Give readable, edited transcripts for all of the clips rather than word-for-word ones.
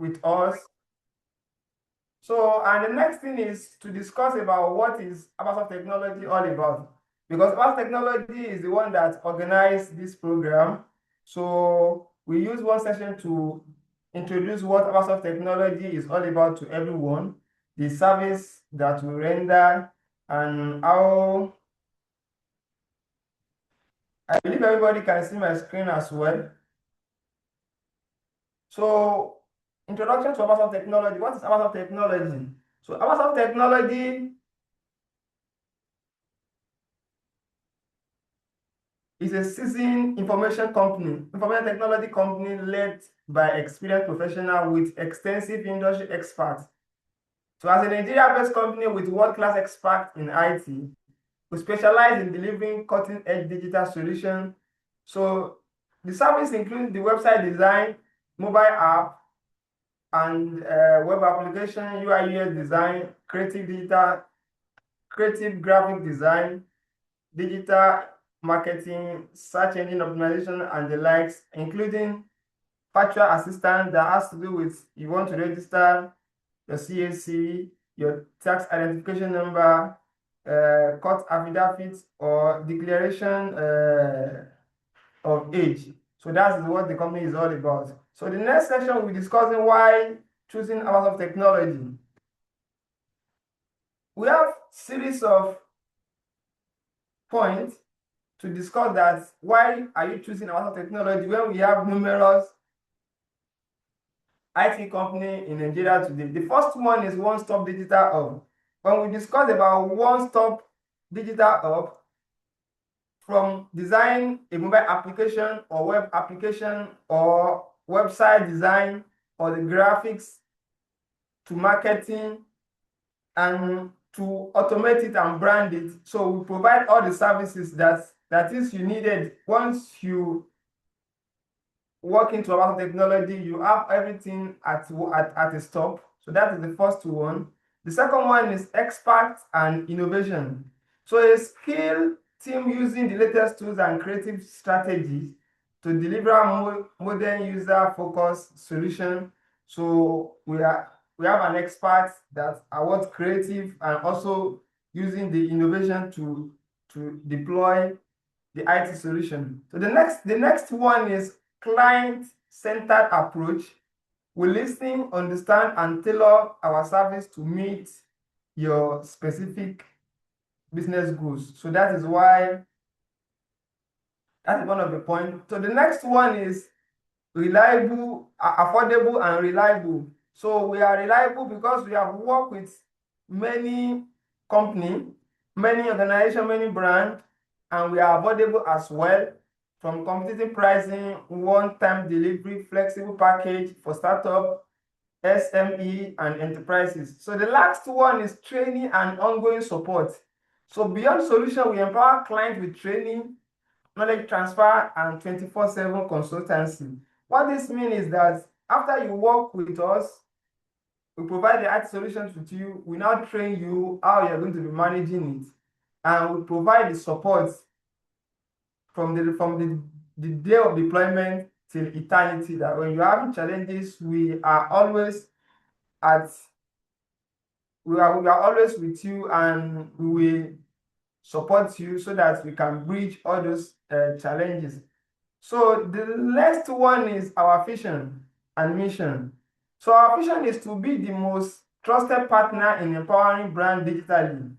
with us. So, and the next thing is to discuss about what is Abbasoft technology all about. Because Abbasoft technology is the one that organized this program. So we use one session to introduce what Abbasoft technology is all about to everyone, the service that we render, and how I believe everybody can see my screen as well. So, introduction to Abbasoft technology. What is Abbasoft technology? So, Abbasoft technology is a seasoned information technology company led by experienced professionals with extensive industry experts. So, as a Nigeria-based company with world-class experts in IT, we specialize in delivering cutting-edge digital solutions. So, the service includes the website design, mobile app, and web application, UI/UX design, creative graphic design, digital marketing, search engine optimization, and the likes, including virtual assistant that has to do with you want to register your CAC, your tax identification number, court affidavit, or declaration of age. So that's what the company is all about. So the next section we'll be discussing why choosing Abbasoft technology. We have series of points to discuss that why are you choosing Abbasoft technology when we have numerous IT company in Nigeria today. The first one is one-stop digital hub. When we discuss about one-stop digital hub, from design a mobile application or web application or website design or the graphics to marketing and to automate it and brand it. So we provide all the services that is you needed. Once you work into Abbasoft technology, you have everything at a stop. So that is the first one. The second one is experts and innovation. So a skilled team using the latest tools and creative strategies to deliver modern user-focused solution. So we have an expert that are what creative and also using the innovation to deploy the IT solution. So the next one is client-centered approach. We listen, understand, and tailor our service to meet your specific business goals. So that is why that's one of the points. So the next one is reliable, affordable, and reliable. So we are reliable because we have worked with many companies, many organizations, many brands, and we are affordable as well, from competitive pricing, one-time delivery, flexible package for startup, SME, and enterprises. So the last one is training and ongoing support. So beyond solution, we empower clients with training, knowledge transfer, and 24/7 consultancy. What this means is that after you work with us, we provide the IT solutions with you. We now train you how you're going to be managing it, and we provide the support from the day of deployment till eternity. That when you're having challenges, we are always with you, and we will support you so that we can bridge all those challenges. So the next one is our vision and mission. So our vision is to be the most trusted partner in empowering brand digitally,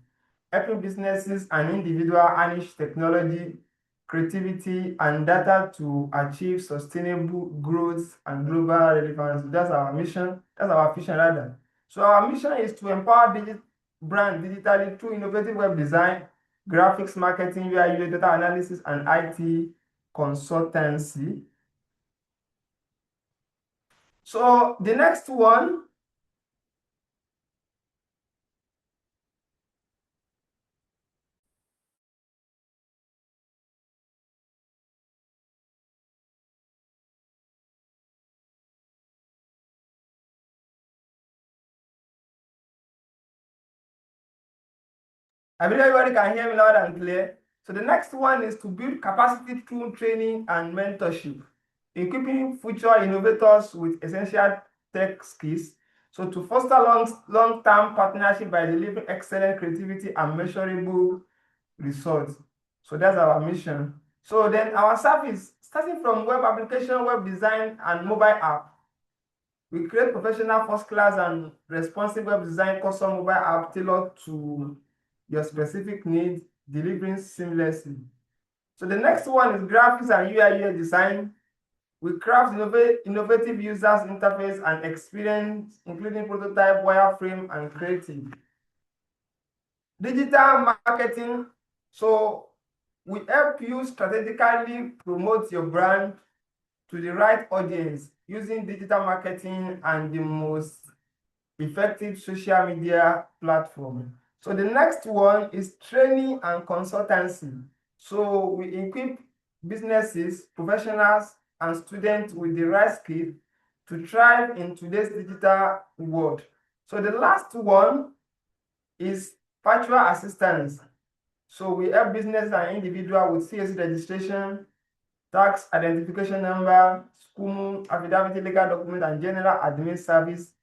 helping businesses and individuals harness technology, creativity, and data to achieve sustainable growth and global relevance. That's our mission. That's our vision rather. So our mission is to empower brand digitally through innovative web design, graphics, marketing, UI/UX, data analysis, and IT consultancy. So the next one I believe everybody can hear me loud and clear. So the next one is to build capacity through training and mentorship, equipping future innovators with essential tech skills. So to foster long-term partnership by delivering excellent creativity and measurable results. So that's our mission. So then our service, starting from web application, web design, and mobile app. We create professional, first-class, and responsive web design custom mobile app tailored to your specific needs, delivering seamlessly. So the next one is graphics and UI/UX design. We craft innovative users interface and experience, including prototype, wireframe, and creative. Digital marketing. So we help you strategically promote your brand to the right audience using digital marketing and the most effective social media platform. So the next one is training and consultancy. So we equip businesses, professionals, and students with the right skills to thrive in today's digital world. So the last one is virtual assistance. So we help business and individual with CAC registration, tax identification number, school, affidavit, legal document, and general admin service,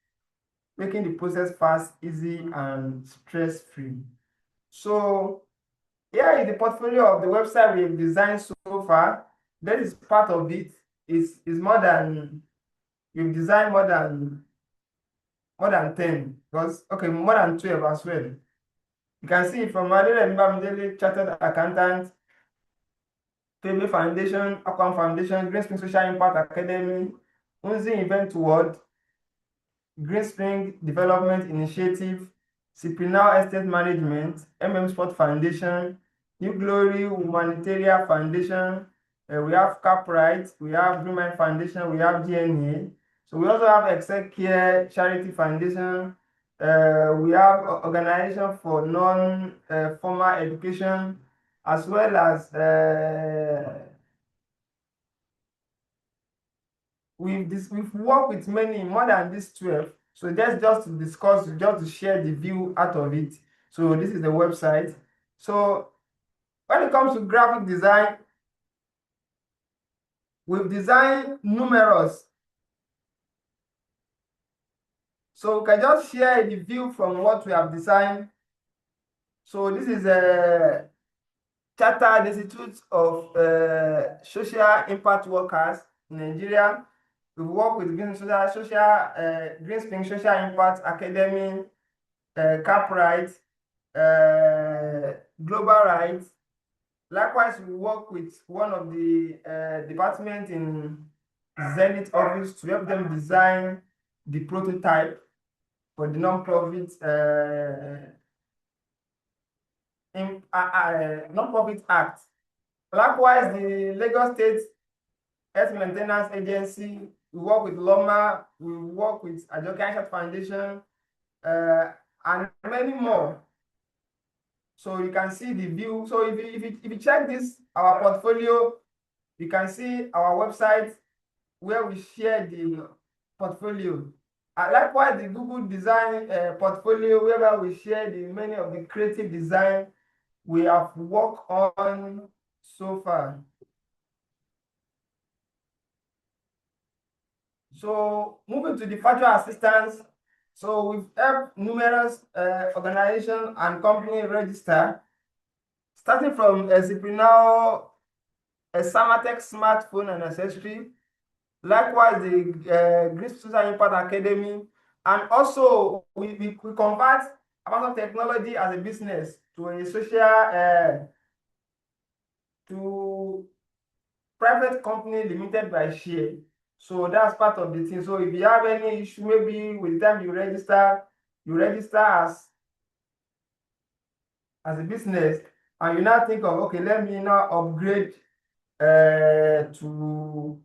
making the process fast, easy, and stress-free. So here is the portfolio of the website we've designed so far. That is part of it. Is more than we've designed more than 10, because okay, more than 12 as well. You can see from Adele Mbamidele, Chartered Accountant, Payme Foundation, Aquam Foundation, Green Spring Social Impact Academy, Unzi Event World, Green Spring Development Initiative, Cipinal Estate Management, Sport Foundation, New Glory Humanitarian Foundation, we have Capright, we have Green Mind Foundation, we have GNA. So we also have Excel Care Charity Foundation. We have Organization for Non-Formal Education, as well as we've worked with many more than these 12. So that's just to discuss, just to share the view out of it. So this is the website. So when it comes to graphic design, we've designed numerous. So we can just share the view from what we have designed. So this is a Chartered Institute of Social Impact Workers in Nigeria. We work with Green Spring Social Impact Academy, Capright, Global Rights. Likewise, we work with one of the departments in Zenith office to help them design the prototype for the non-profit non-profit act. Likewise, the Lagos State Health Maintenance Agency, we work with LOMA, we work with Ajoke Aishat Foundation, and many more. So you can see the view. So if you check this, our portfolio, you can see our website where we share the portfolio. Likewise, the Google Design portfolio, where we share the many of the creative design we have worked on so far. So moving to the virtual assistance. So we've helped numerous organizations and companies register, starting from Cipinal, a Samatech smartphone and accessory. Likewise, the Green Social Impact Academy, and also we convert Abbasoft technology as a business to a social to private company limited by share. So that's part of the thing. So if you have any issue, maybe with the time you register as a business, and you now think of, okay, let me now upgrade to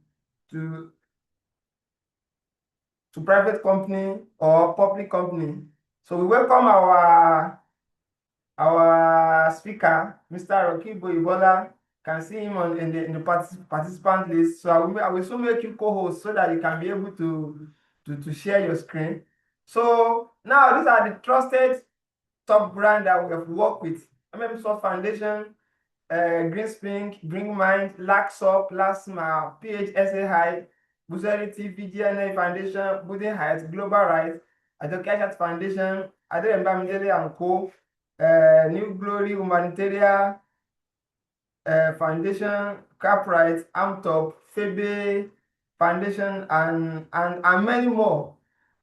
private company or public company. So we welcome our speaker, Mr. Rokibo Ibola. Can see him in the participant list. So I will soon make you co-host so that you can be able to share your screen. So now these are the trusted top brand that we have worked with: Abbasoft Foundation, Green Spring, Green Mind, Laxop, Last Mile, PHSA High, Busari TV, GNA Foundation, Building Heights, Global Rights, Ajoke Foundation, Aderemba Mindele and Co., New Glory Humanitarian Foundation, Capright, Amtop, Febe Foundation, and many more.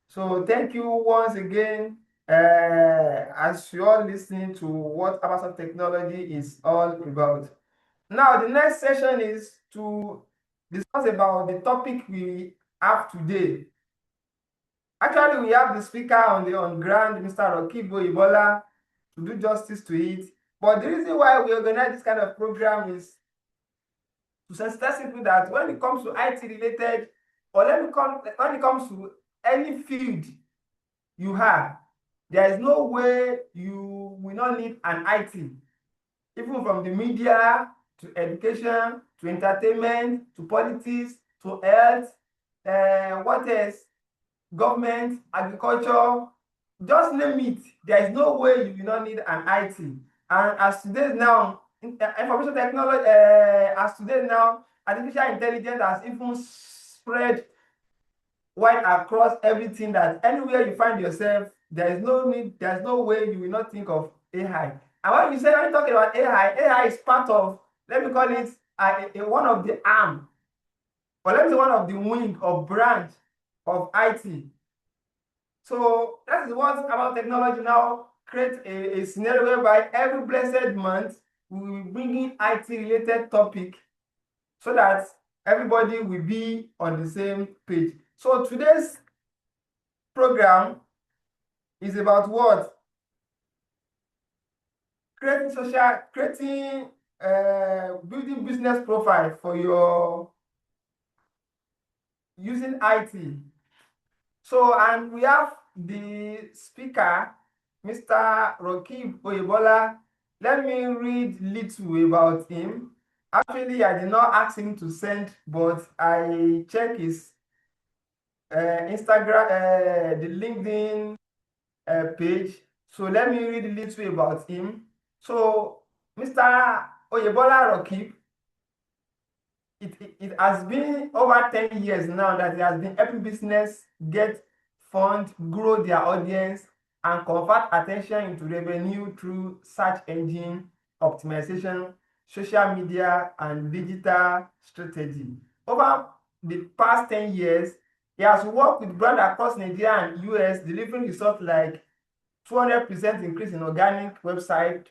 So thank you once again, as you all listening to what Abbasoft technology is all about. Now, the next session is to discuss about the topic we have today. Actually, we have the speaker on ground, Mr. Rokibo Ibola, to do justice to it. But the reason why we organize this kind of program is to sensitize people that when it comes to IT related, or when it comes to any field you have, there is no way you will not need an IT, even from the media to education to entertainment to politics to health, what else, government, agriculture, just name it. There is no way you will not need an IT. And as today now, information technology, as today now, artificial intelligence has even spread wide across everything, that anywhere you find yourself, there is no need, there is no way you will not think of AI. And when you talk about AI is part of, let me call it one of the arm, or let me say one of the wing or branch of IT. So that is what about technology now create a scenario whereby every blessed month we will bring in IT related topic, so that everybody will be on the same page. So today's program is about what? Creating building business profile for your using IT. So, and we have the speaker, Mr. Roki Oyebola. Let me read little about him. Actually, I did not ask him to send, but I check his Instagram, the LinkedIn page. So let me read a little about him. So, Mr. Oyebola Roki, it has been over 10 years now that he has been helping business get fund, grow their audience, and convert attention into revenue through search engine optimization, social media, and digital strategy. Over the past 10 years, he has worked with brands across Nigeria and US, delivering results like 200% increase in organic website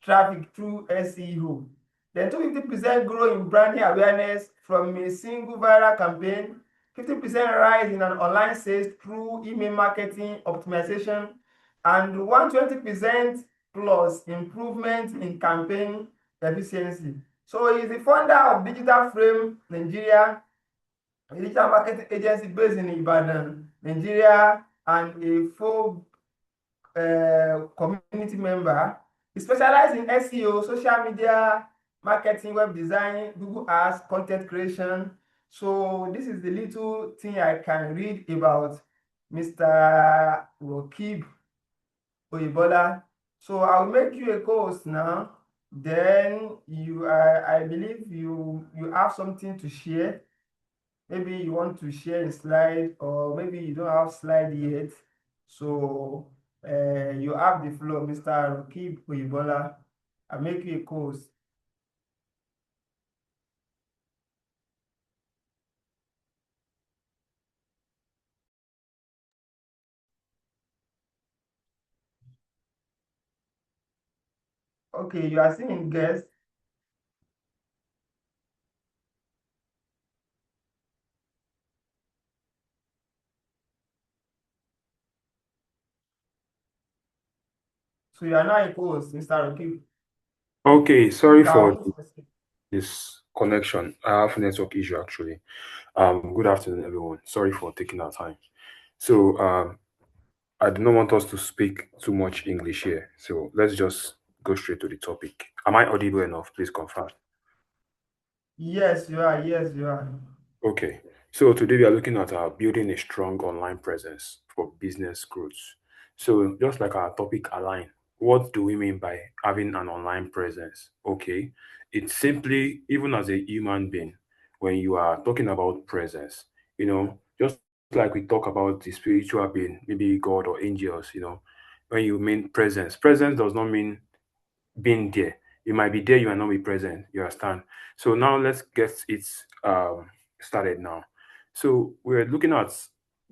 traffic through SEO. Then 250% growth in branding awareness from a single viral campaign, 50% rise in an online sales through email marketing optimization, and 120% plus improvement in campaign efficiency. So he is the founder of Digital Frame Nigeria, a digital marketing agency based in Ibadan, Nigeria, and a full community member. He specializes in SEO, social media marketing, web design, Google Ads, content creation. So this is the little thing I can read about Mr. Rokib Oyebola. So I'll make you a co-host now. Then I believe you have something to share. Maybe you want to share a slide, or maybe you don't have slide yet. So you have the floor, Mr. Rokib Oyebola. I'll make you a co-host. Okay, you are seeing guest. So you are now a co-host, Mr. Rokib. Okay, You sorry for can this connection. I have a network issue actually. Good afternoon, everyone. Sorry for taking our time. So, I do not want us to speak too much English here. So let's just go straight to the topic. Am I audible enough? Please confirm. Yes, you are. Yes, you are. Okay. So today we are looking at building a strong online presence for business growth. So just like our topic align, what do we mean by having an online presence? Okay. It's simply, even as a human being, when you are talking about presence. Just like we talk about the spiritual being, maybe God or angels. When you mean presence, presence does not mean being there. You might be there, you might not be present. You understand? So now let's get it started now. So we're looking at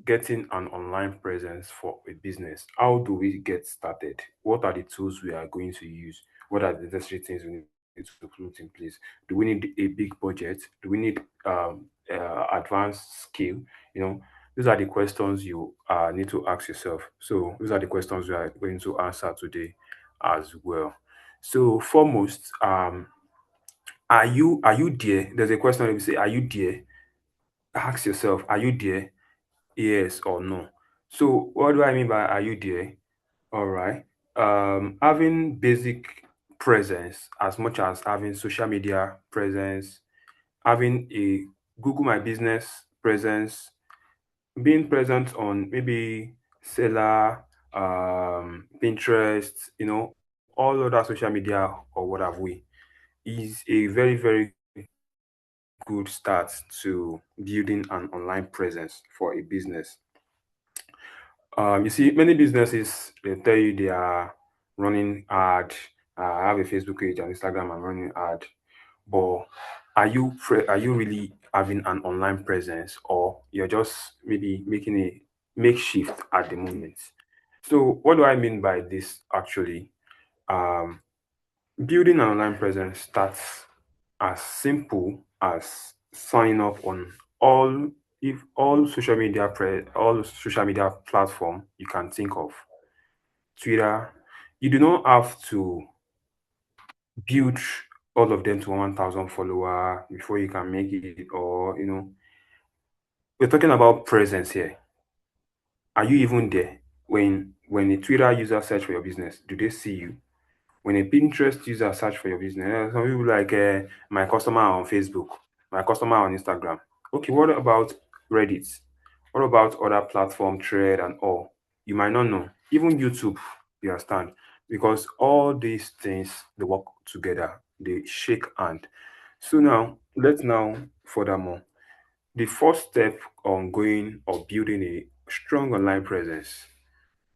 getting an online presence for a business. How do we get started? What are the tools we are going to use? What are the necessary things we need to put in place? Do we need a big budget? Do we need advanced skill? You know, these are the questions you need to ask yourself. So these are the questions we are going to answer today as well. So foremost, are you there? There's a question that we say, are you there? Ask yourself, are you there? Yes or no. So what do I mean by are you there? All right. Having basic presence as much as having social media presence, having a Google My Business presence, being present on maybe Seller, Pinterest, all other social media or what have we, is a very, very good start to building an online presence for a business. You see, many businesses they tell you they are running ad. I have a Facebook page and Instagram. I'm running ad, but are you really having an online presence, or you're just maybe making a makeshift at the moment? So, what do I mean by this actually? Um, Building an online presence starts as simple as signing up on all if all social media platform you can think of. Twitter, you do not have to build all of them to 1,000 follower before you can make it, or we're talking about presence here. Are you even there? When a Twitter user search for your business, do they see you? When a Pinterest user search for your business, some people like my customer on Facebook, my customer on Instagram. Okay, what about Reddit? What about other platform, Thread and all? You might not know. Even YouTube, you understand? Because all these things they work together, they shake hand. So now let's now furthermore. The first step on going or building a strong online presence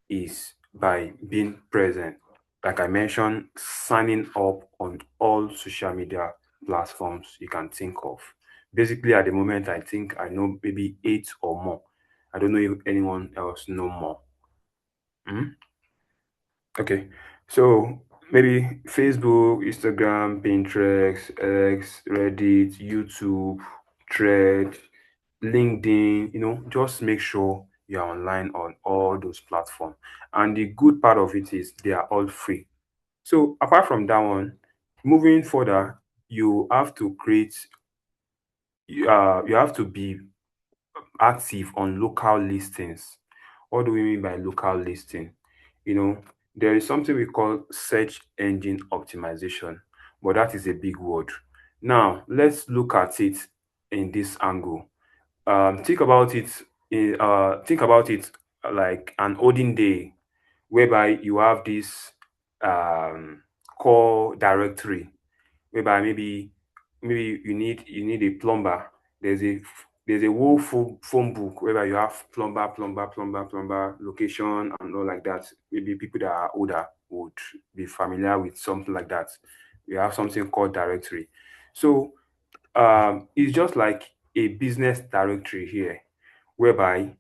is by being present. Like I mentioned, signing up on all social media platforms you can think of. Basically, at the moment, I think I know maybe 8 or more. I don't know if anyone else know more. Hmm? Okay, so maybe Facebook, Instagram, Pinterest, X, Reddit, YouTube, Thread, LinkedIn, just make sure you're online on all those platforms. And the good part of it is they are all free. So apart from that one, moving further, you have to create, you have to be active on local listings. What do we mean by local listing? You know, there is something we call search engine optimization, but that is a big word. Now, let's look at it in this angle. Think about it like an olden day whereby you have this um, core directory whereby maybe you need a plumber. There's a whole phone book whereby you have plumber location and all like that. Maybe people that are older would be familiar with something like that. We have something called directory. So it's just like a business directory here, whereby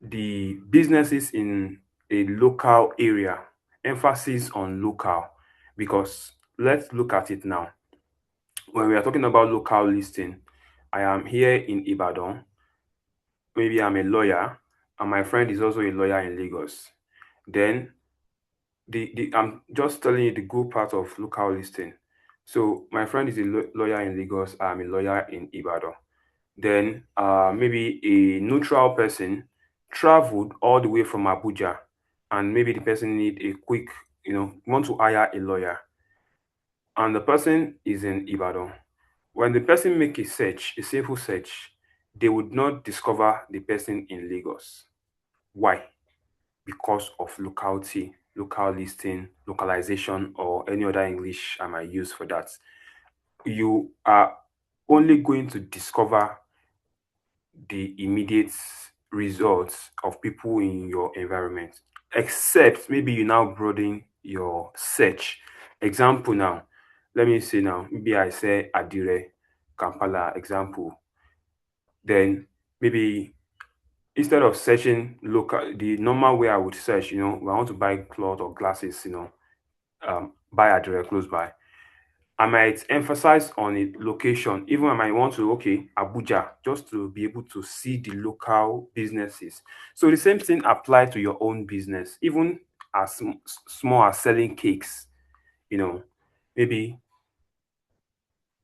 the businesses in a local area, emphasis on local, because let's look at it now. When we are talking about local listing, I am here in Ibadan. Maybe I'm a lawyer, and my friend is also a lawyer in Lagos. Then the I'm just telling you the good part of local listing. So my friend is a lawyer in Lagos. I'm a lawyer in Ibadan. Then maybe a neutral person traveled all the way from Abuja, and maybe the person need a quick, want to hire a lawyer, and the person is in Ibadan. When the person make a search, a simple search, they would not discover the person in Lagos. Why? Because of locality, local listing, localization, or any other English I might use for that. You are only going to discover the immediate results of people in your environment, except maybe you now broaden your search. Example now, let me say now, maybe I say Adire, Kampala, example. Then maybe instead of searching local, the normal way I would search, I want to buy cloth or glasses, buy Adire close by. I might emphasize on a location, even I might want to, okay, Abuja, just to be able to see the local businesses. So the same thing apply to your own business, even as small as selling cakes, you know, maybe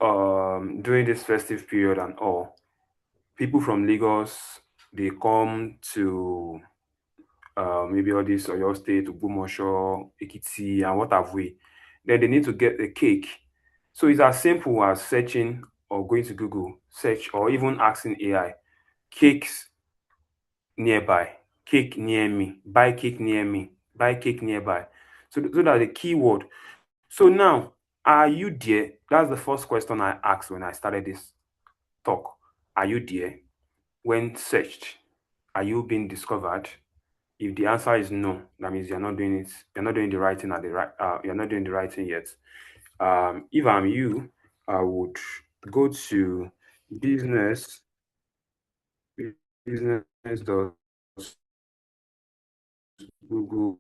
during this festive period and all, people from Lagos, they come to maybe all this Oyo State, Ogbomoso, Ekiti, and what have we. Then they need to get a cake. So it's as simple as searching or going to Google, search, or even asking AI, cakes nearby, cake near me, buy cake near me, buy cake nearby. So that's the keyword. So now, are you there? That's the first question I asked when I started this talk. Are you there? When searched, are you being discovered? If the answer is no, that means you're not doing it. You're not doing the right thing at the right. You're not doing the right thing yet. If I'm you, I would go to business business.google.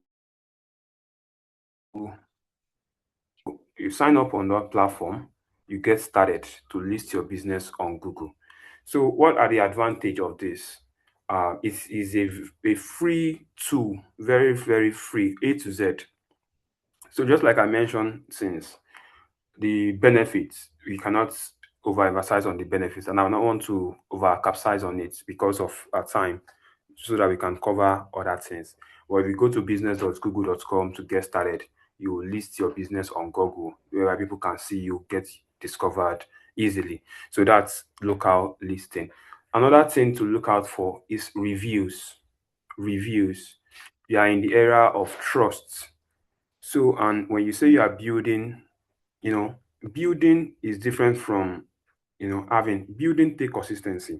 You sign up on that platform, you get started to list your business on Google. So, what are the advantage of this? It is a free tool, very very free, A to Z. So, just like I mentioned since, the benefits, we cannot overemphasize on the benefits, and I don't want to over capsize on it because of our time, so that we can cover other things. But if you go to business.google.com to get started, you will list your business on Google where people can see you, get discovered easily. So that's local listing. Another thing to look out for is reviews. Reviews. You are in the era of trust. So, and when you say you are building, you know, building is different from, having building take consistency.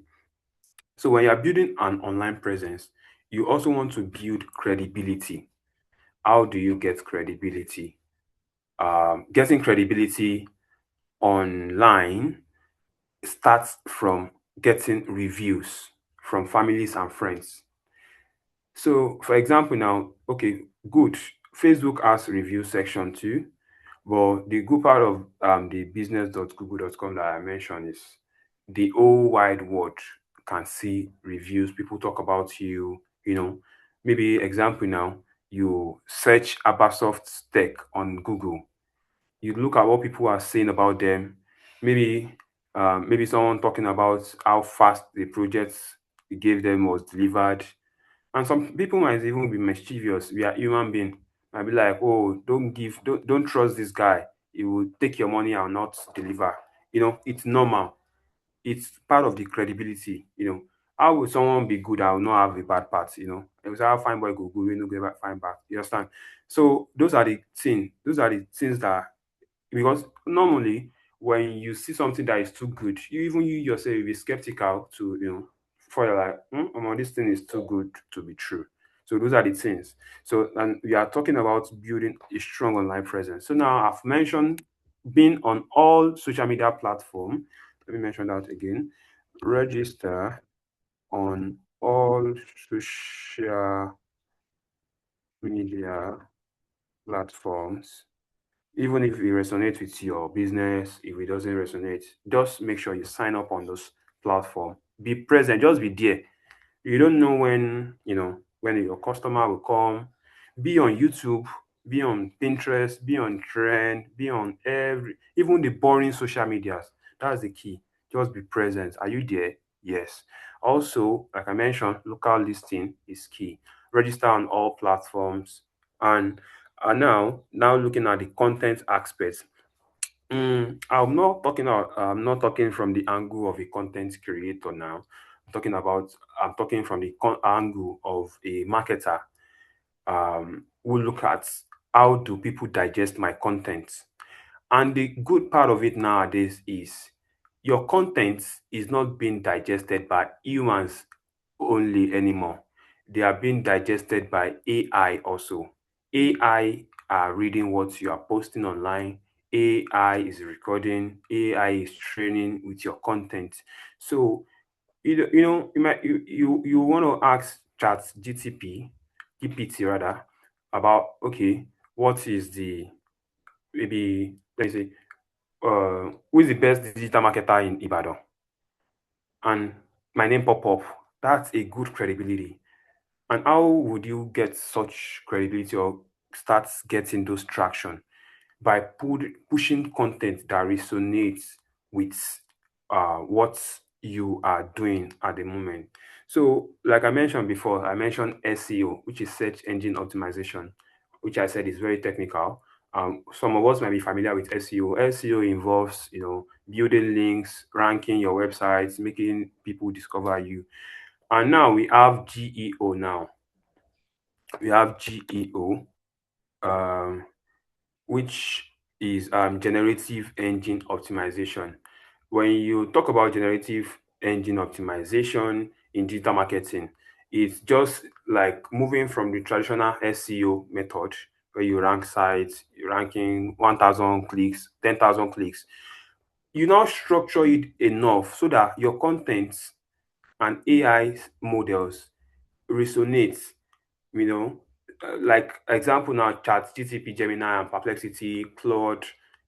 So when you're building an online presence, you also want to build credibility. How do you get credibility? Getting credibility online starts from getting reviews from families and friends. So, for example, now, okay, good. Facebook has review section too, but the good part of the business.google.com that I mentioned is the whole wide world can see reviews. People talk about you, maybe example now, you search Abbasoft tech on Google, you look at what people are saying about them. Maybe someone talking about how fast the project you gave them was delivered, and some people might even be mischievous. We are human being. Might be like, oh, don't trust this guy. He will take your money and not deliver. It's normal. It's part of the credibility. How will someone be good? I will not have a bad part. It was how fine boy go good, we no go fine back. You understand? So those are the things. Those are the things that, because normally when you see something that is too good, you yourself will be skeptical to, for you're like, this thing is too good to be true. So those are the things. So, and we are talking about building a strong online presence. So now I've mentioned being on all social media platform. Let me mention that again. Register on all social media platforms. Even if it resonates with your business, if it doesn't resonate, just make sure you sign up on those platform. Be present, just be there. You don't know when your customer will come. Be on YouTube, be on Pinterest, be on Trend, be on even the boring social medias. That's the key. Just be present. Are you there? Yes. Also, like I mentioned, local listing is key. Register on all platforms. And now looking at the content aspect. I'm not talking from the angle of a content creator now. I'm talking from the angle of a marketer. Who look at how do people digest my content. And the good part of it nowadays is your content is not being digested by humans only anymore. They are being digested by AI also. AI are reading what you are posting online. AI is recording. AI is training with your content. So you want to ask Chat GTP, GPT rather, about okay, what is the maybe let me say who is the best digital marketer in Ibadan? And my name pop up. That's a good credibility. And how would you get such credibility or start getting those traction? By pushing content that resonates with what you are doing at the moment. So, like I mentioned before, I mentioned SEO, which is search engine optimization, which I said is very technical. Some of us might be familiar with SEO. SEO involves, building links, ranking your websites, making people discover you. And now we have GEO. Now we have GEO. Um, which is generative engine optimization. When you talk about generative engine optimization in digital marketing, it's just like moving from the traditional SEO method where you rank sites, you're ranking 1,000 clicks, 10,000 clicks. You now structure it enough so that your content and AI models resonate, you know, like example now, Chat, GTP, Gemini, and Perplexity, Claude,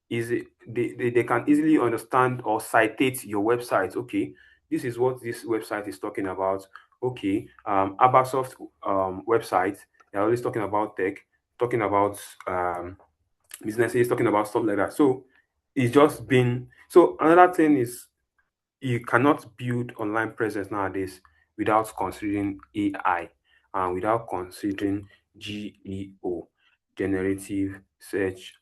they can easily understand or citate your website. Okay, this is what this website is talking about. Okay, Abbasoft website, they're always talking about tech, talking about businesses, talking about stuff like that. So it's just been so another thing is you cannot build online presence nowadays without considering AI and without considering GEO, generative search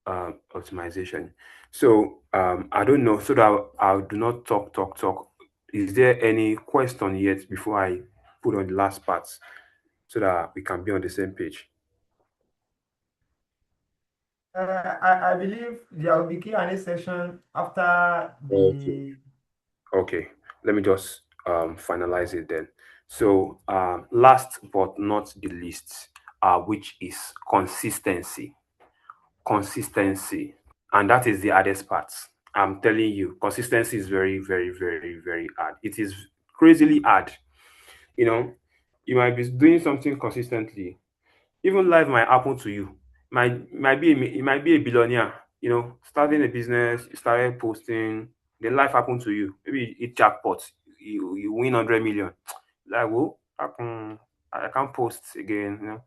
optimization. So I don't know, so that I do not talk. Is there any question yet before I put on the last part so that we can be on the same page? I believe there will be Q&A session after Okay. the. Okay, let me just finalize it then. So, last but not the least, which is consistency. Consistency, and that is the hardest part. I'm telling you, consistency is very, very, very, very hard. It is crazily hard. You know, you might be doing something consistently, even life might happen to you. Might be a billionaire, starting a business, you started posting, then life happened to you. Maybe you hit jackpot, you win 100 million. Like, well, I can't post again.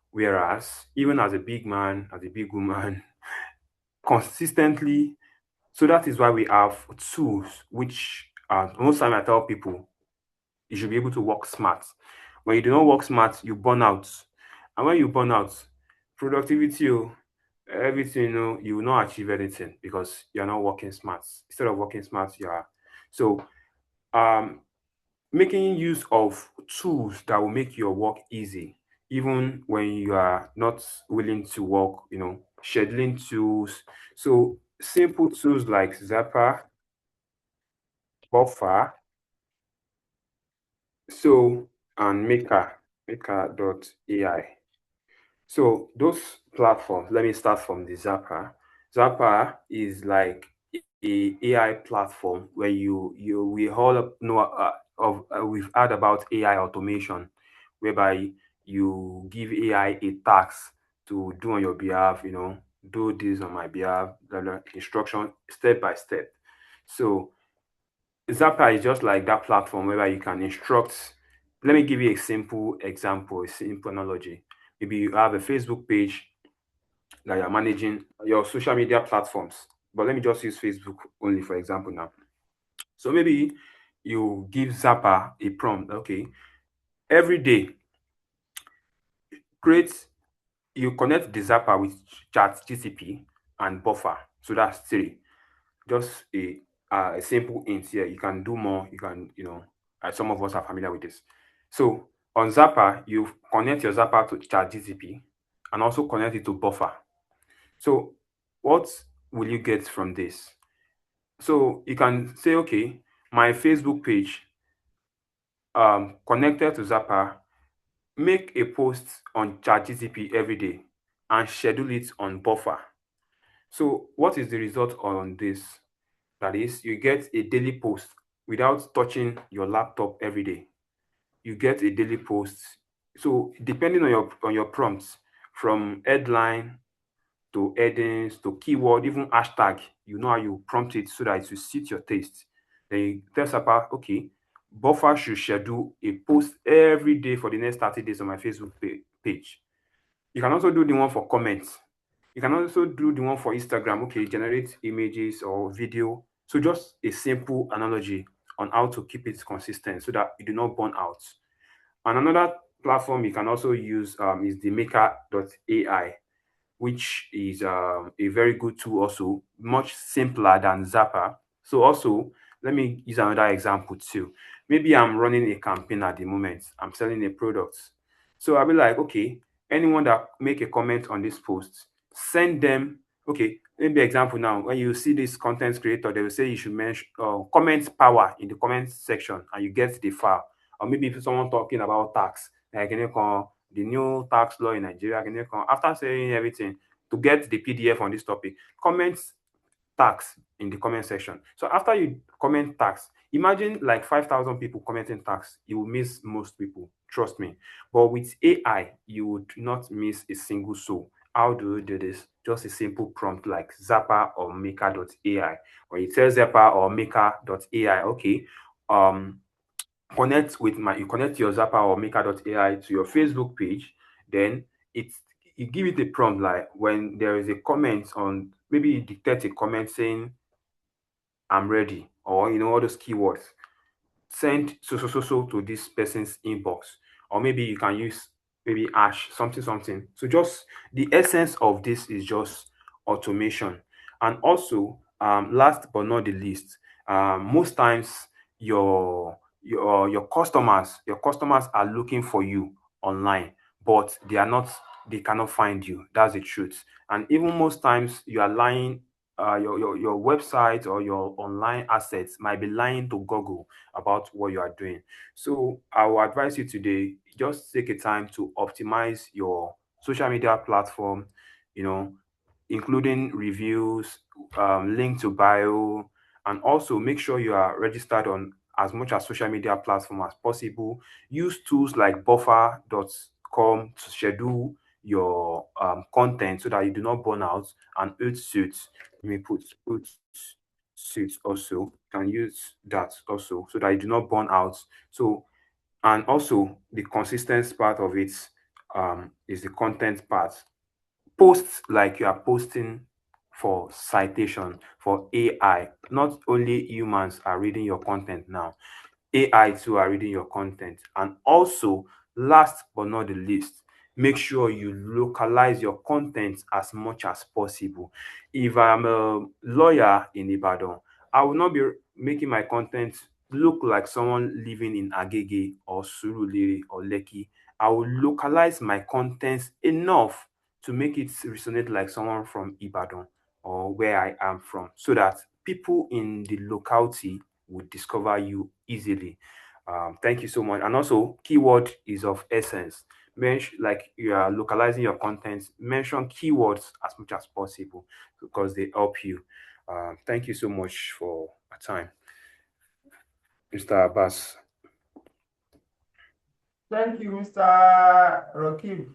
Whereas, even as a big man, as a big woman, consistently, so that is why we have tools, which most time I tell people you should be able to work smart. When you do not work smart, you burn out. And when you burn out, productivity, everything, you will not achieve anything because you're not working smart. Instead of working smart, you are. So, um, making use of tools that will make your work easy, even when you are not willing to work, scheduling tools. So, simple tools like Zapper, Buffer, so, and Maker.ai. So those platforms, let me start from the Zappa. Zappa is like a AI platform where we all know we've heard about AI automation, whereby you give AI a task to do on your behalf, do this on my behalf, blah, blah, instruction step by step. So Zappa is just like that platform whereby you can instruct. Let me give you a simple example, a simple analogy. Maybe you have a Facebook page that you're managing, your social media platforms. But let me just use Facebook only for example now. So maybe you give Zappa a prompt. Okay, every day, create, you connect the Zappa with Chat GTP and Buffer. So that's three. Just a simple hint here. You can do more. You can, some of us are familiar with this. So on Zappa, you connect your Zappa to ChatGTP and also connect it to Buffer. So what will you get from this? So you can say, okay, my Facebook page connected to Zappa, make a post on ChatGPT every day and schedule it on Buffer. So what is the result on this? That is, you get a daily post without touching your laptop every day. You get a daily post. So depending on your prompts, from headline to headings to keyword, even hashtag, you know how you prompt it so that it will suit your taste. Then you tell Sapa, okay, Buffer should schedule a post every day for the next 30 days on my Facebook page. You can also do the one for comments. You can also do the one for Instagram. Okay, generate images or video. So just a simple analogy on how to keep it consistent so that you do not burn out. And another platform you can also use is the maker.ai, which is a very good tool, also much simpler than Zappa. So also, let me use another example too. Maybe I'm running a campaign at the moment. I'm selling a product. So I'll be like, okay, anyone that make a comment on this post, send them. Okay, maybe example now, when you see this content creator, they will say you should mention comment power in the comment section, and you get the file. Or maybe if someone talking about tax, like the new tax law in Nigeria, after saying everything, to get the PDF on this topic, comment tax in the comment section. So after you comment tax, imagine like 5,000 people commenting tax, you will miss most people, trust me. But with AI, you would not miss a single soul. How do you do this? Just a simple prompt like Zappa or Maker.ai. When you tell Zappa or Maker.ai, okay, um, you connect your Zappa or Maker.ai to your Facebook page, then it's you give it a prompt like when there is a comment on, maybe you dictate a comment saying I'm ready, or all those keywords, send so to this person's inbox. Or maybe you can use maybe hash something something. So just the essence of this is just automation. And also, last but not the least, most times your customers are looking for you online, but they cannot find you. That's the truth. And even most times you are lying, your website or your online assets might be lying to Google about what you are doing. So I will advise you today, just take a time to optimize your social media platform, you know, including reviews, link to bio, and also make sure you are registered on as much as social media platform as possible. Use tools like buffer.com to schedule your content so that you do not burn out. And Hootsuite, let me put Hootsuite also, can use that also so that you do not burn out. So, and also the consistent part of it is the content part. Post like you are posting for citation for AI. Not only humans are reading your content now, AI too are reading your content. And also, last but not the least, make sure you localize your content as much as possible. If I'm a lawyer in Ibadan, I will not be making my content look like someone living in Agege or Surulere or Lekki. I will localize my contents enough to make it resonate like someone from Ibadan or where I am from, so that people in the locality would discover you easily. Thank you so much. And also, keyword is of essence. Like you are localizing your content, mention keywords as much as possible because they help you. Thank you so much for your time, Mr. Abbas. Thank you, Mr. Rakib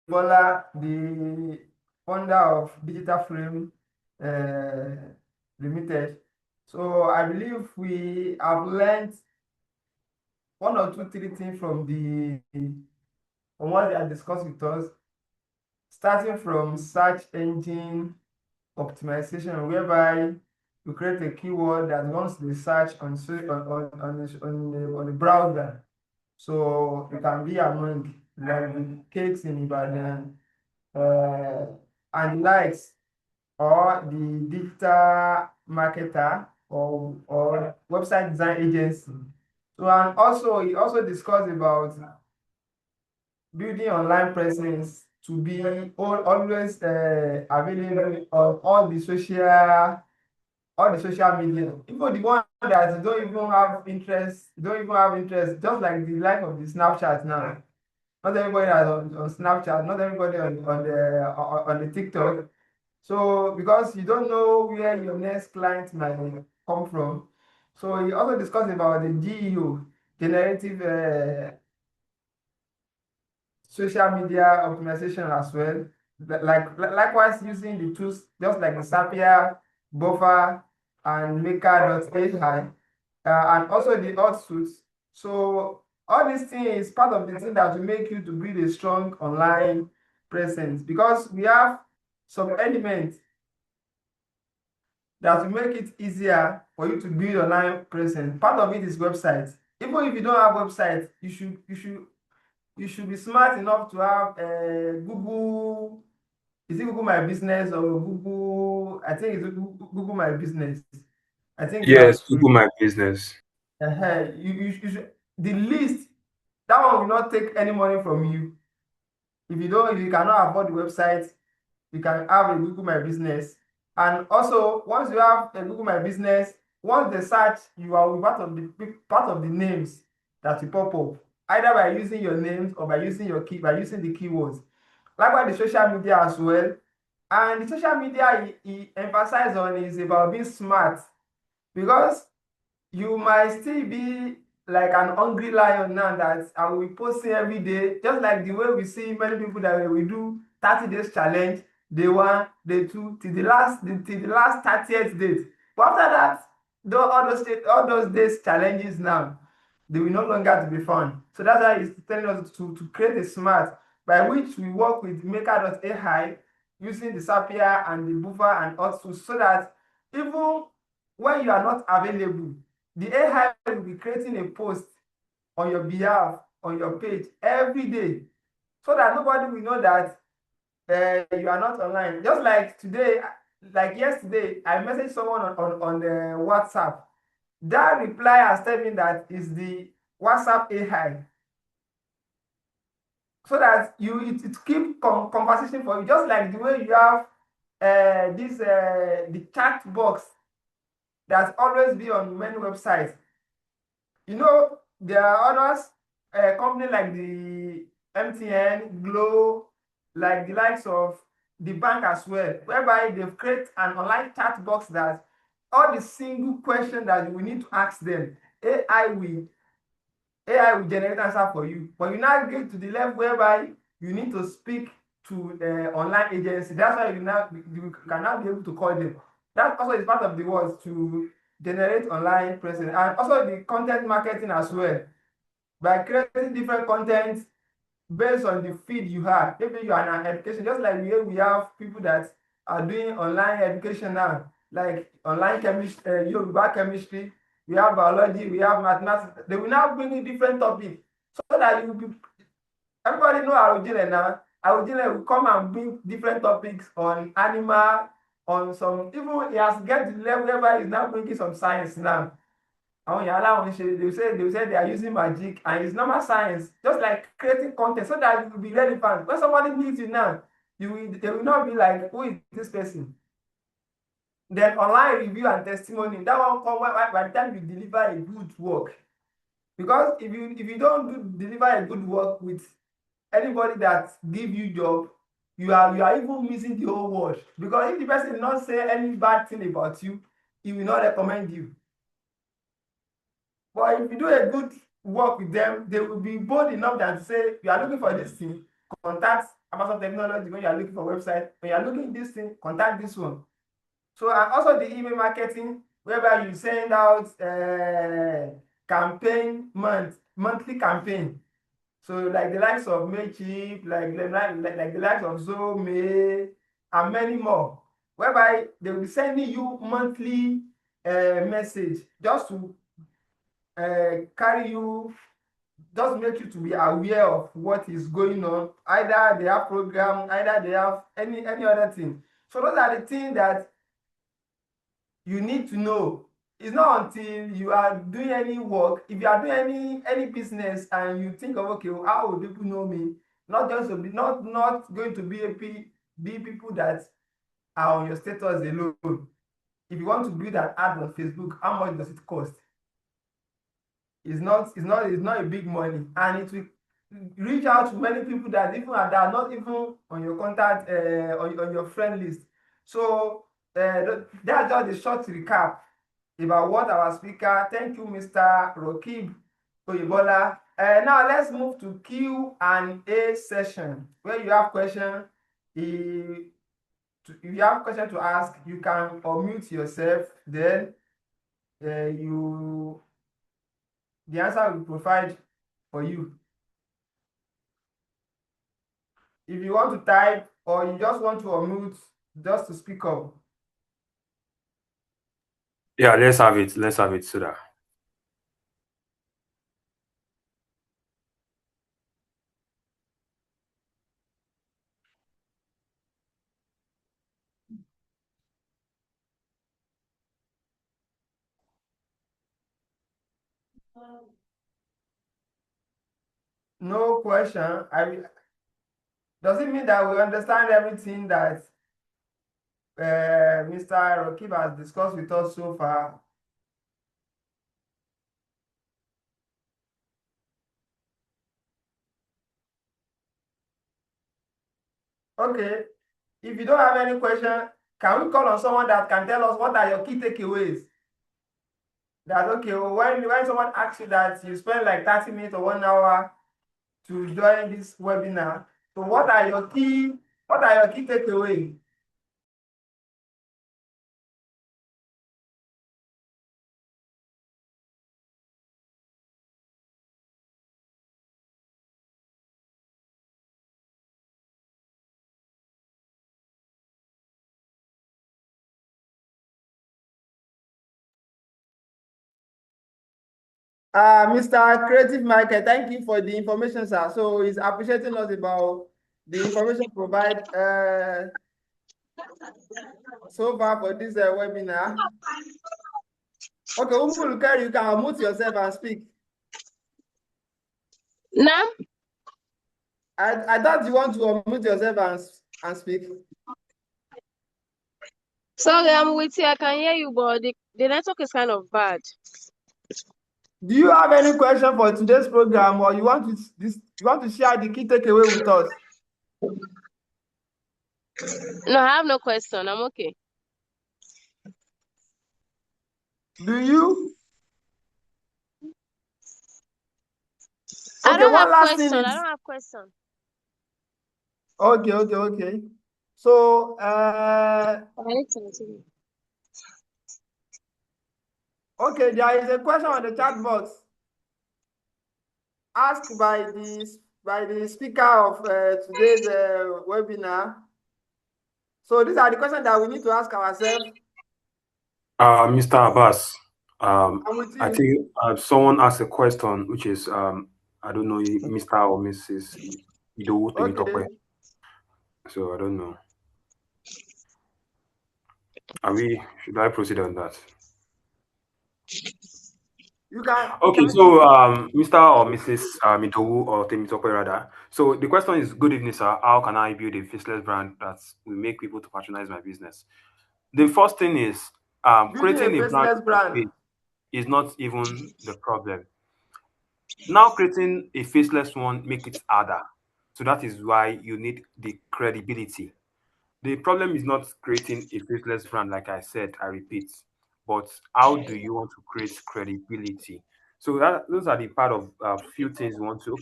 Bola, the founder of Digital Frame Limited. So I believe we have learned one or two, three things from what they have discussed with us, starting from search engine optimization, whereby you create a keyword that wants to be searched on the browser. So it can be among like the cakes in Ibadan, uh, and likes, or the digital marketer or website design agency. So and also he also discussed about building online presence to be always available on all the social media, even the one that you don't even have interest, just like the life of the Snapchat now. Not everybody is on Snapchat, not everybody on the TikTok. So because you don't know where your next client might come from. So he also discussed about the GEO, generative social media optimization as well. Likewise using the tools just like the Zapier, Buffer, and Maker.ai, and also the hot suits. So all these things is part of the thing that will make you to build a strong online presence, because we have some elements that will make it easier for you to build online presence. Part of it is website. Even if you don't have website, you should be smart enough to have Google. Is it Google My Business or Google? I think it's Google My Business. I think you Yes, are. Google My Business. You should, the least, that one will not take any money from you. If you cannot afford the website, you can have a Google My Business. And also, once you have a Google My Business, once they search, you are part of the names that will pop up, either by using your names or by using the keywords. Likewise, the social media as well. And the social media he emphasize on is about being smart, because you might still be like an hungry lion now that I will be posting every day, just like the way we see many people that we do 30 days challenge, day one, day two, till the last 30th date. But after that, though all those days challenges now, they will no longer to be fun. So that's why he's telling us to create a smart, by which we work with Maker.ai using the Zapier and the Buffer and also, so that even when you are not available, the AI will be creating a post on your behalf on your page every day, so that nobody will know that you are not online. Just like today, like yesterday, I messaged someone on the WhatsApp. That reply has told me that is the WhatsApp AI, so that it keep conversation for you, just like the way you have this the chat box that always be on many websites. There are others, company like the MTN, Glo, like the likes of the bank as well, whereby they've created an online chat box that all the single question that you will need to ask them, AI will AI will generate answer for you. But you now get to the level whereby you need to speak to online agency. That's why you can now be able to call them. That also is part of the work to generate online presence, and also the content marketing as well, by creating different content based on the feed you have. Maybe you are an education, just like we have people that are doing online education now, like online chemistry, Yoruba chemistry, we have biology, we have mathematics. They will now bring in different topics, so that you will be, everybody know Arojinle now. Arojinle will come and bring different topics on animal, on some, even he has get to the level whereby he's now bringing some science now. Àwọn èèyàn aláwọn ń ṣe, they will say they are using magic, and it's normal science, just like creating content so that it will be relevant. When somebody needs you now, they will not be like, who is this person? Then online review and testimony, that one come by the time you deliver a good work. Because if you don't deliver a good work with anybody that give you job, you are even missing the whole world. Because if the person did not say any bad thing about you, he will not recommend you. But if you do a good work with them, they will be bold enough than to say, you are looking for this thing, contact Abbasoft Technology. When you are looking for website, when you are looking this thing, contact this one. So, and also the email marketing, whereby you send out monthly campaign. So like the likes of Mailchimp, like the likes of Zomail, and many more, whereby they will be sending you monthly message, just to carry you, just make you to be aware of what is going on. Either they have program, either they have any other thing. So those are the things that you need to know. It's not until you are doing any work, if you are doing any business and you think of, okay, how will people know me? not just to be not going to be people that are on your status alone. If you want to build an ad on Facebook, how much does it cost? It's not a big money, and it will reach out to many people that even that are not even on your contact on your friend list. So that's just a short recap about what our speaker. Thank you, Mr. Rokib Oyebola. Now let's move to Q&A session where you have question. If you have question to ask, you can unmute yourself. Then you the answer will provide for you. If you want to type or you just want to unmute just to speak up. Yeah, let's have it. Let's have it, Suda. No question. Does it mean that we understand everything that Mr. Rokib has discussed with us so far? Okay. If you don't have any question, can we call on someone that can tell us what are your key takeaways? That okay, well, when someone asks you that you spend like 30 minutes or 1 hour to join this webinar, so what are your key takeaways? Mr. Creative Market, thank you for the information, sir. So he's appreciating us about the information provided so far for this webinar. Okay, Umulukari, you can unmute yourself and speak. No. I thought you want to unmute yourself and speak. Sorry, I'm with you. I can hear you, but the network is kind of bad. Do you have any question for today's program, or you want to share the key takeaway with us? No, I have no question. I'm okay. Do you? I Okay, don't one have last question. thing I is don't have question. okay. So okay, there is a question on the chat box asked by the speaker of today's webinar. So these are the questions that we need to ask ourselves. Mr. Abbas, I'm with you. I think someone asked a question, which is I don't know, Mr. or Mrs. Idowu Temitope. Okay. So I don't know. Should I proceed on that? You can. Okay, so Mr. or Mrs. Idowu or Temitope rather. So the question is, good evening, sir. How can I build a faceless brand that will make people to patronize my business? The first thing is Building a creating a brand faceless brand. is not even the problem. Now creating a faceless one make it harder. So that is why you need the credibility. The problem is not creating a faceless brand, like I said, I repeat, but how do you want to create credibility? So those are the part of few things you want to.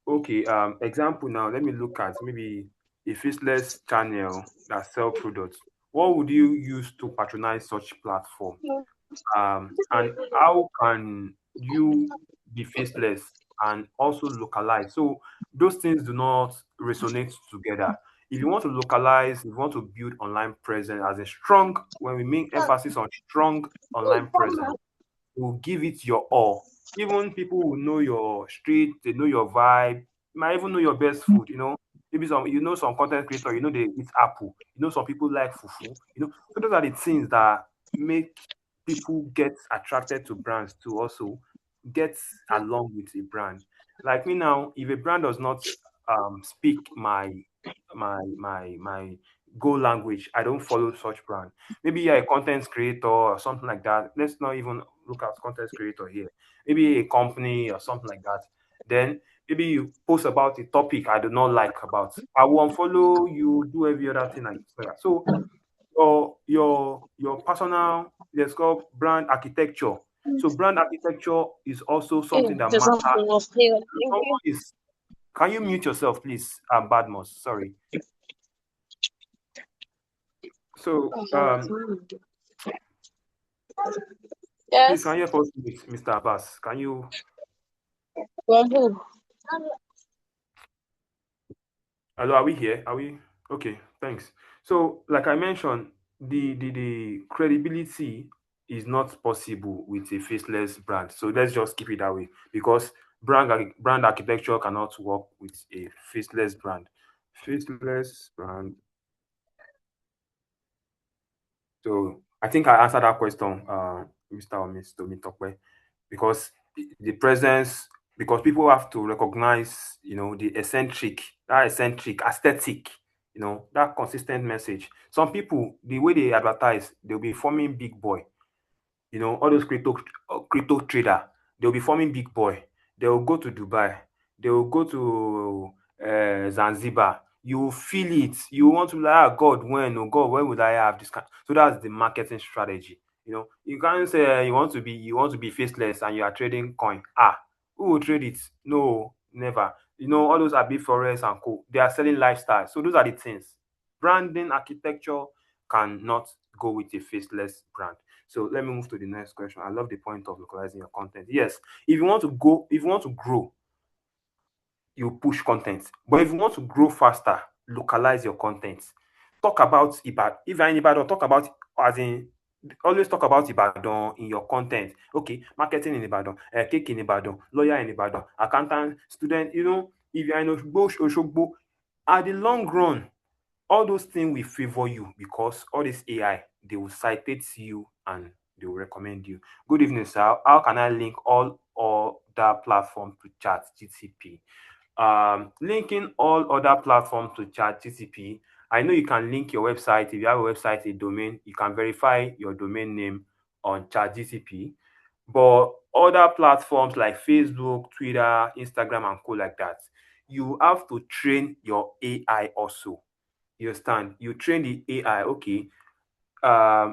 Okay. Example now. Let me look at maybe a faceless channel that sell products. What would you use to patronize such platform? And how can you be faceless and also localize? So those things do not resonate together. If you want to localize, if you want to build online presence as a strong, when we make emphasis on strong online presence, you will give it your all. Even people will know your street, they know your vibe, might even know your best food, Maybe some content creator, they eat apple. Some people like fufu, So those are the things that make people get attracted to brands to also get along with a brand. Like me now, if a brand does not speak my go language. I don't follow such brand. Maybe you're a content creator or something like that. Let's not even look at content creator here. Maybe a company or something like that. Then maybe you post about a topic I do not like about. I will unfollow you, do every other thing like that. So your personal, let's call brand architecture. So brand architecture is also something that Just matters. something was clear. Thank you. Someone is Can you mute yourself, please? Badmos, sorry. So please, Yes. can you help us with Mr. Abbas? Can you? From who? Hello, are we here? Are we? Okay, thanks. So, like I mentioned, the credibility is not possible with a faceless brand. So let's just keep it that way because brand architecture cannot work with a faceless brand. Faceless brand. So I think I answered that question, Mr. or Miss Tomitokwe, because the presence, because people have to recognize, the that eccentric aesthetic, that consistent message. Some people, the way they advertise, they'll be forming big boy. All those crypto trader, they'll be forming big boy. They'll go to Dubai. They'll go to Zanzibar. You feel it. You want to be like, God, when? Oh God, when would I have this kind? So that's the marketing strategy. You can't say you want to be faceless and you are trading coin. Who will trade it? No, never. All those are big forests and co. They are selling lifestyle. So those are the things. Branding architecture cannot go with a faceless brand. So let me move to the next question. I love the point of localizing your content. Yes, if you want to grow, you push content. But if you want to grow faster, localize your content. Talk about Ibadan. If you're in Ibadan, talk about, as in, always talk about Ibadan in your content. Okay, marketing in Ibadan, cake in Ibadan, lawyer in Ibadan, accountant, student. If you're in Oshogbo, at the long run, all those things will favor you because all this AI, they will citate you and they will recommend you. Good evening, sir. How can I link all other platforms to chat GTP? Linking all other platforms to chat GTP, I know you can link your website. If you have a website, a domain, you can verify your domain name on chat GTP. But other platforms like Facebook, Twitter, Instagram, and co like that, you have to train your AI also. You understand? You train the AI. Okay,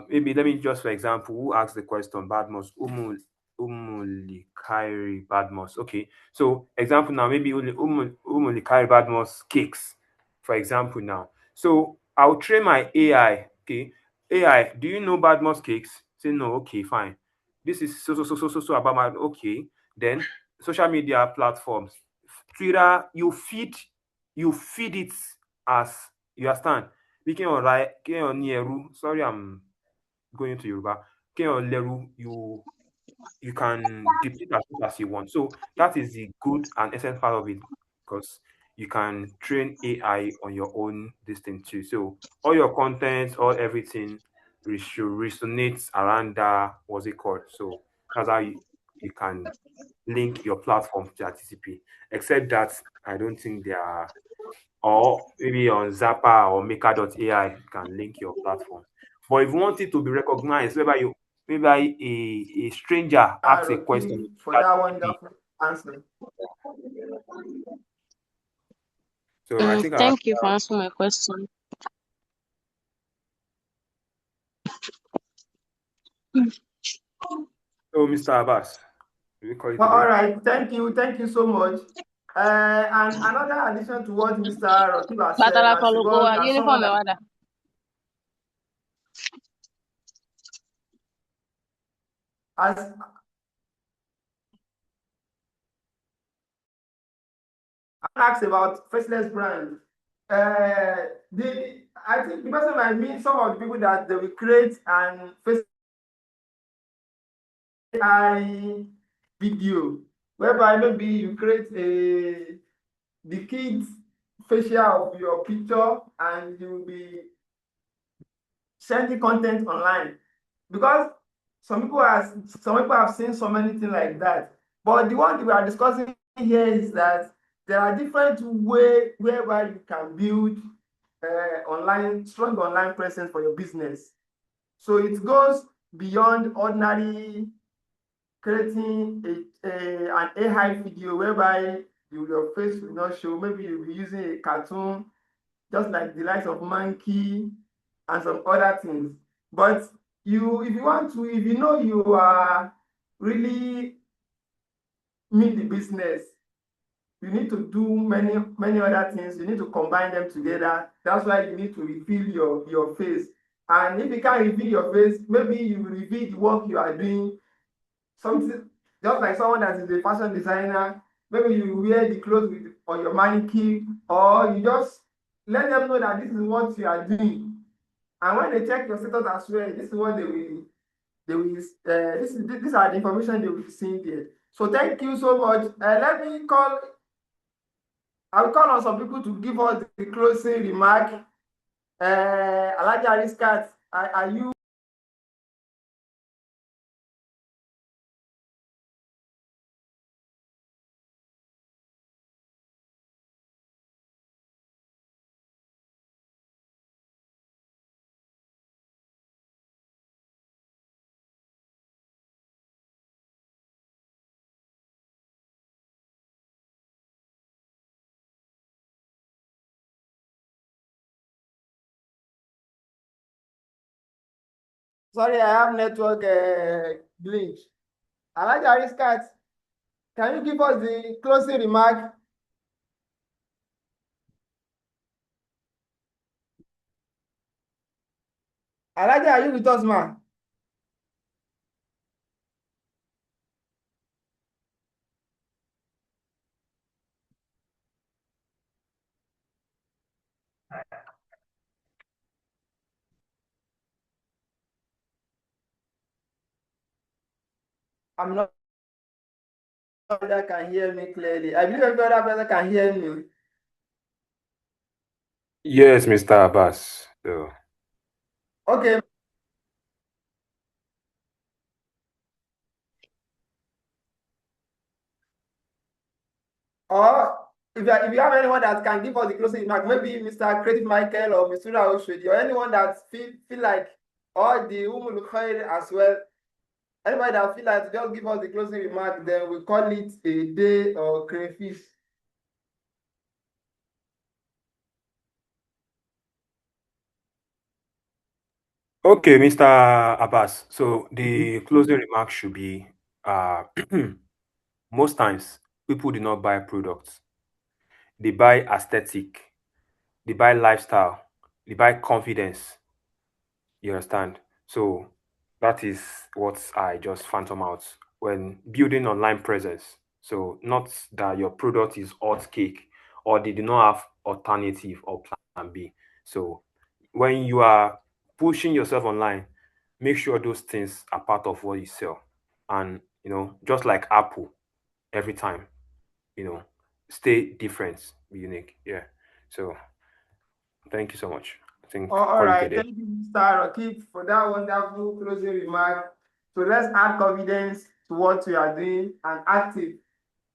maybe let me just, for example, who asked the question? Badmos, Umulikari Badmos. Okay, so example now, maybe Umulikari Badmos cakes, for example now. So I'll train my AI. Okay, AI, do you know Badmos cakes? Say no. Okay, fine. This is so about my, okay. Then social media platforms, Twitter, you feed it as, you understand. Bí kéèyàn ní ẹrú, sorry, I'm going to Yoruba. Kéèyàn lẹ́rú, you can depict as much as you want. So that is the good and essence part of it, because you can train AI on your own this thing too. So all your content, all everything should resonate around that, what's it called? So that's how you can link your platform to TCP. Except that I don't think there are, or maybe on Zappa or Maker.ai, you can link your platform. But if you want it to be recognized, maybe a stranger asks a question, Rocky, for that wonderful answer. so I think Thank you for answering my question. so Mr. Abbas, we call it Well, all today. right. Thank you so much. And another addition to what Mr. Rocky has said, Bàtàlá kan ló kó wa, as uniform someone ẹ̀ that wá dà. as asked about faceless brand. I think the person might mean some of the people that they will create and face AI video, whereby maybe you create the kids facial of your picture and you'll be sending content online, because some people have seen so many things like that. But the one we are discussing here is that there are different ways whereby you can build strong online presence for your business. So it goes beyond ordinary creating an AI video whereby your face will not show. Maybe you'll be using a cartoon, just like the likes of Monkey and some other things. But if you want to, if you know you are really mean the business, you need to do many other things. You need to combine them together. That's why you need to reveal your face. And if you can't reveal your face, maybe you reveal the work you are doing. Something just like someone that is a fashion designer, maybe you wear the clothes with or your mannequin, or you just let them know that this is what you are doing. And when they check your status as well, this is what these are the information they will be seeing there. So thank you so much. I will call on some people to give us the closing remark. Alhaji Ariskat, are you? Sorry, I have network glitch. Alhaji Ariskat, can you give us the closing remark? Alhaji, are you with us, ma? I'm not sure whether can hear me clearly. I believe every other person can hear me. Yes, Mr. Abbas. So, Okay. Or if you have anyone that can give us the closing remark, maybe Mr. Creative Michael or Mr. Oshodi, or anyone that feel like, or the Umul Khair as well. Anybody that feel like to just give us the closing remark, then we call it a day or crayfish. okay, Mr. Abbas. So the closing remark should be most times people do not buy products. They buy aesthetic, they buy lifestyle, they buy confidence. You understand? So that is what I just phantom out when building online presence. So not that your product is hot cake or they do not have alternative or plan B. So when you are pushing yourself online, make sure those things are part of what you sell. And just like Apple, every time, you know, stay different, be unique. Yeah. So thank you so much. I think All call it a right. day. Thank you, Mr. Rakib, for that wonderful closing remark. So let's add confidence to what we are doing and active,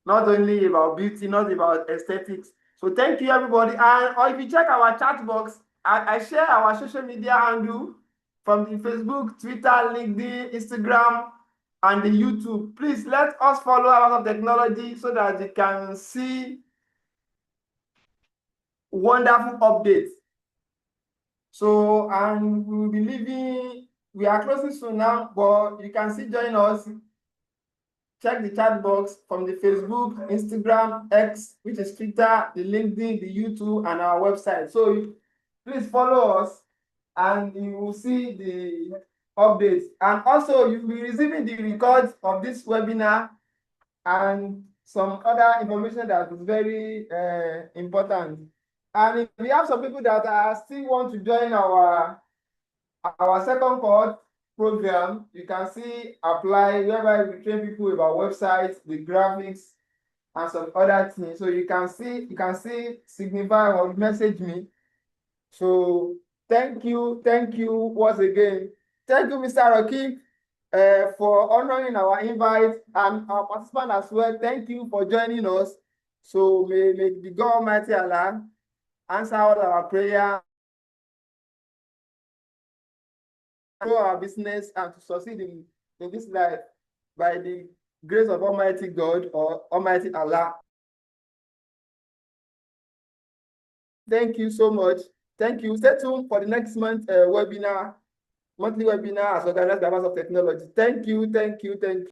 not only about beauty, not about aesthetics. So thank you, everybody. And or if you check our chat box, I share our social media handle from the Facebook, Twitter, LinkedIn, Instagram, and the YouTube. Please let us follow our technology so that you can see wonderful updates. So, and we will be leaving, we are closing soon now, but you can still join us. Check the chat box from the Facebook, Instagram, X, which is Twitter, the LinkedIn, the YouTube, and our website. So please follow us and you will see the updates. And also you'll be receiving the records of this webinar and some other information that is very important. And if we have some people that are still want to join our second cohort program, you can see apply whereby we train people about websites, the graphics, and some other things. So you can see signify or message me. So thank you once again. Thank you, Mr. Rakib, for honoring our invite, and our participant as well. Thank you for joining us. So may the God Almighty Allah answer all our prayer, grow our business, and to succeed in this life by the grace of Almighty God or Almighty Allah. Thank you so much. Thank you. Stay tuned for the next month monthly webinar as organized by Abbasoft Technology. Thank you.